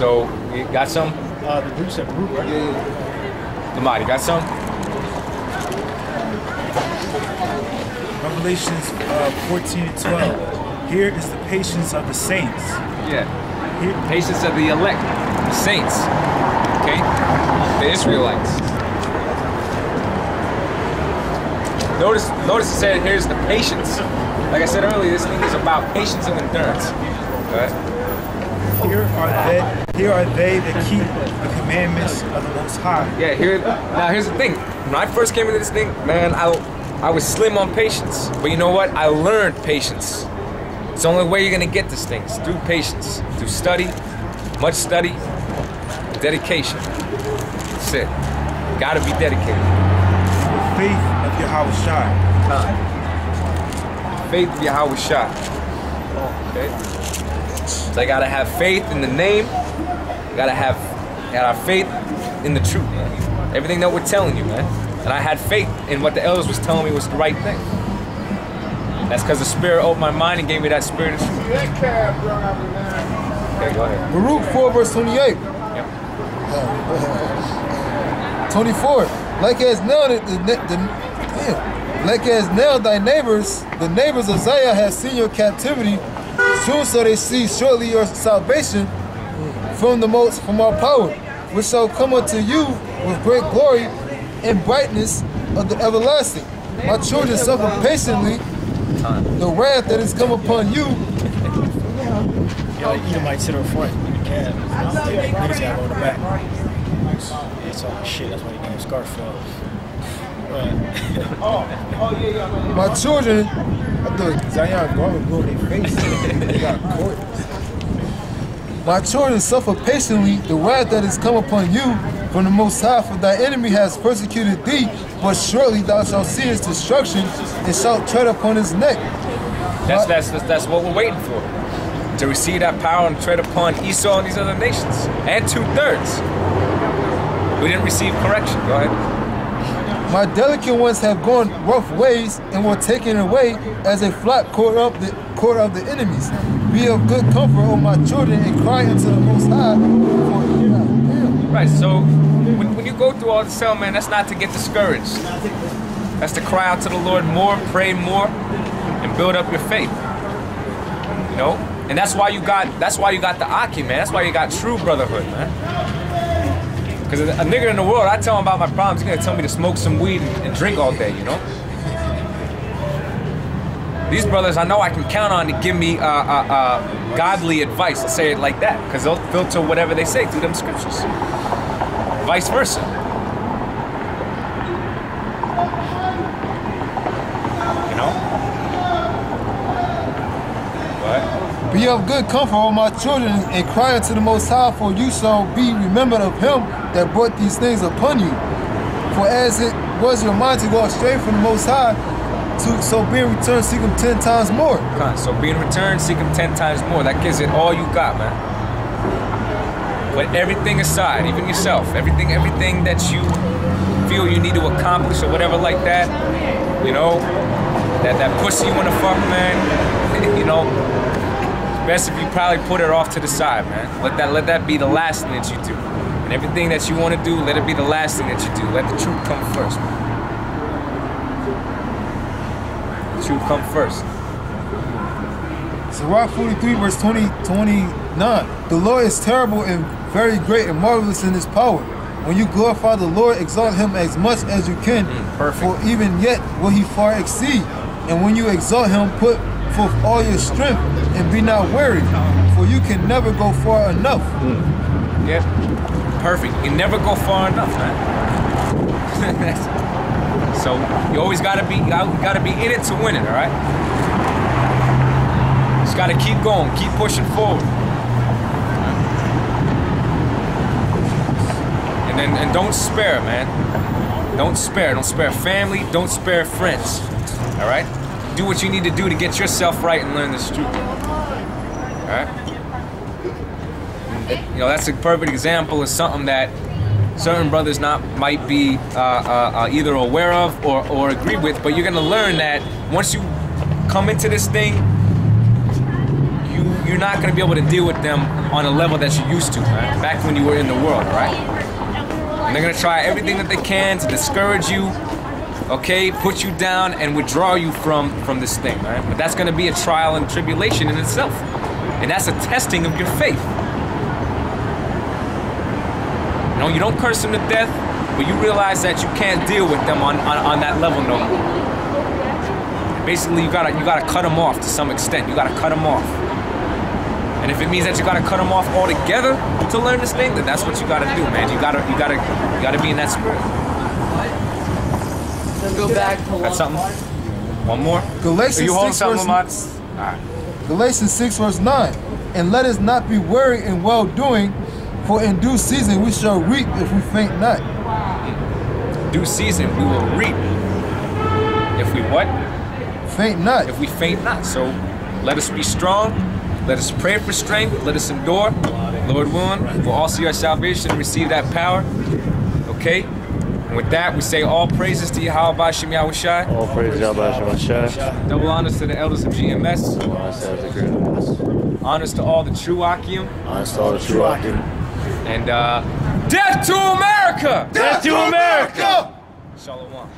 So, you got some? The group said group, right? Yeah. Lamar, you got some? Revelations 14 and 12. Here is the patience of the saints. Yeah. Patience of the elect, the saints. Okay? The Israelites. Notice it said, here's the patience. Like I said earlier, this thing is about patience and endurance. Right? Here are they that keep the commandments of the Most High. Yeah, here's the thing. When I first came into this thing, man, I was slim on patience. But you know what? I learned patience. It's the only way you're gonna get this thing. It's through patience, through study, much study, dedication. That's it. Gotta be dedicated. The faith of Yahweh Shai. Faith of Yahweh Shai. Okay. So I gotta have faith in the name. Gotta have faith in the truth, man. Everything that we're telling you, man. And I had faith in what the elders was telling me was the right thing. That's because the Spirit opened my mind and gave me that spirit of truth. Okay, go ahead. Baruch 4 verse 28. Yep. 24. Like as now thy neighbors, the neighbors of Zion have seen your captivity, soon shall they see shortly your salvation from our power, which shall come unto you with great glory and brightness of the everlasting. My children suffer patiently the wrath that is come upon you. Yeah, you might sit up front in the cab. Niggas gotta go in the back. It's all shit, that's why you named Scarfield. My children, I thought Zion garment blew in their face. They got caught. My children suffer patiently the wrath that is come upon you from the Most High, for thy enemy has persecuted thee, but surely thou shalt see his destruction and shalt tread upon his neck. That's what we're waiting for. To receive that power and tread upon Esau and these other nations. And 2/3. We didn't receive correction. Go ahead. My delicate ones have gone rough ways and were taken away as a flock caught of the enemies. Be of good comfort, O my children, and cry unto the Most High. Right, so when you go through all this hell, man, that's not to get discouraged. That's to cry out to the Lord more, pray more, and build up your faith. You know? And that's why you got the Aki, man. That's why you got true brotherhood, man. Because a nigga in the world, I tell him about my problems, he's gonna tell me to smoke some weed and drink all day, you know? These brothers, I know I can count on to give me godly advice, to say it like that, because they'll filter whatever they say through them scriptures. Vice versa. You know? What? Be of good comfort, O my children, and cry unto the Most High, for you shall be remembered of him that brought these things upon you. For as it was your mind to go astray from the Most High, so being returned, seek him 10 times more. So being returned, seek him 10 times more. That gives it all you got, man. Put everything aside, even yourself. Everything that you feel you need to accomplish or whatever like that. You know, that pussy you wanna fuck, man. You know, best if you probably put it off to the side, man. Let that be the last thing that you do. And everything that you want to do, let it be the last thing that you do. Let the truth come first, man. The truth come first. Sirach 43 verse 29. The Lord is terrible and very great and marvelous in his power. When you glorify the Lord, exalt him as much as you can. Perfect. For even yet will he far exceed. And when you exalt him, put forth all your strength and be not weary, for you can never go far enough. Yep. Perfect. You never go far enough, man. So you always gotta be in it to win it, all right? Just gotta keep going, keep pushing forward. And don't spare, man. Don't spare. Don't spare family. Don't spare friends. All right? Do what you need to do to get yourself right and learn this truth. All right? You know, that's a perfect example of something that certain brothers might be either aware of or agree with, but you're gonna learn that once you come into this thing, you're not going to be able to deal with them on a level that you used to, man, back when you were in the world, right? And they're going to try everything that they can to discourage you, okay, put you down and withdraw you from this thing, man. But that's going to be a trial and tribulation in itself. And that's a testing of your faith. You know, you don't curse them to death, but you realize that you can't deal with them on that level no more. Basically, you gotta cut them off to some extent. You gotta cut them off. And if it means that you gotta cut them off altogether to learn this thing, then that's what you gotta do, man. You gotta be in that spirit. Go back to Got something? One more? Galatians Are you holding 6 something, verse, Lamont? All right. Galatians 6 verse 9. And let us not be weary in well-doing, for in due season we shall reap if we faint not. Due season we will reap. If we what? Faint not. If we faint not. So let us be strong. Let us pray for strength. Let us endure. Lord willing, we'll all see our salvation and receive that power. Okay? And with that, we say all praises to Yahweh B'Shem Yahushai. All praise Yahweh Shemashah. Double honors to the elders of GMS. Honors to all the true Akim. Honors to all the true Akim. And death to America! Death to America! Shalom.